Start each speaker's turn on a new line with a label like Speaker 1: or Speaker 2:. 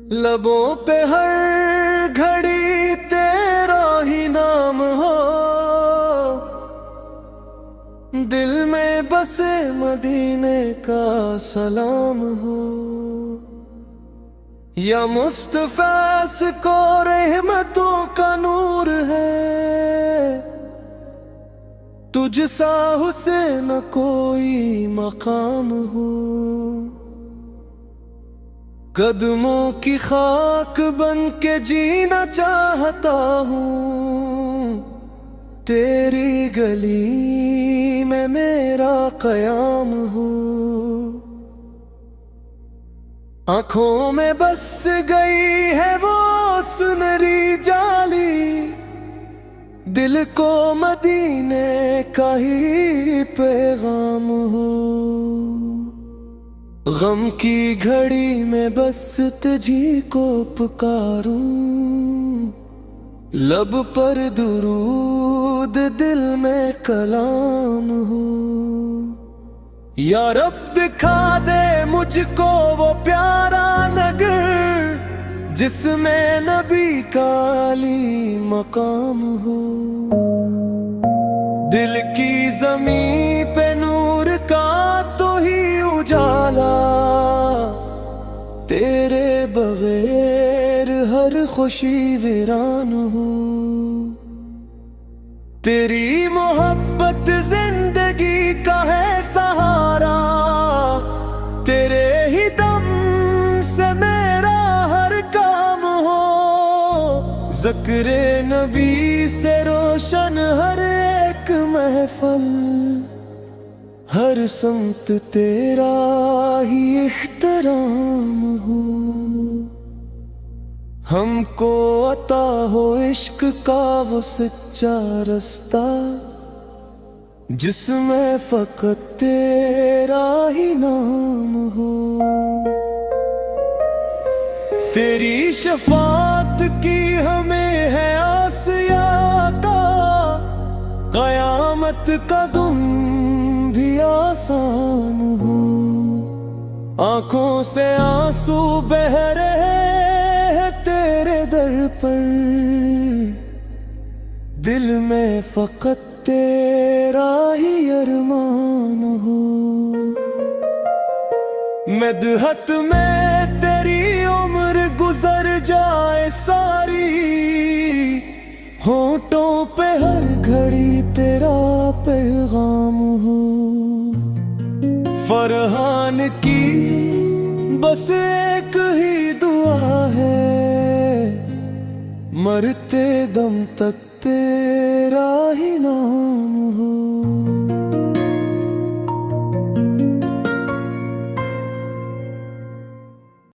Speaker 1: लबों पे हर घड़ी तेरा ही नाम हो, दिल में बसे मदीने का सलाम हो। या मुस्तफा को रहमतों का नूर है, तुझ सा हुसैन कोई मकाम हो। कदमों की खाक बन के जीना चाहता हूँ, तेरी गली में मेरा कयाम हो। आंखों में बस गई है वो सुनहरी जाली, दिल को मदीने का ही पैगाम हो। गम की घड़ी में बस तुझी को पुकारूं, लब पर दुरूद दिल में कलाम हो। या रब दिखा दे मुझको वो प्यारा नगर, जिसमें नबी का अली मकाम हो। दिल की जमीन पे नूर का तो ही उजाला, तेरे बगैर हर खुशी वीरान हो। तेरी मोहब्बत जिंदगी का है सहारा, तेरे ही दम से मेरा हर काम हो। ज़िक्र नबी से रोशन हर एक महफल, हर संत तेरा ही इख्तराम हो। हमको अता हो इश्क का वो सच्चा रास्ता, जिसमें फकत तेरा ही नाम हो। तेरी शफात की हमें है आस या आका, क़यामत का दुम भी आसान हो। आंखों से आंसू बह रहे हैं तेरे दर पर, दिल में फकत तेरा ही अरमान हो। मदहत में तेरी उम्र गुजर जाए सारी, होठों पे हर घड़ी तेरा पैगाम हो। फरहान की बस एक ही दुआ है, मरते दम तक तेरा ही नाम हो।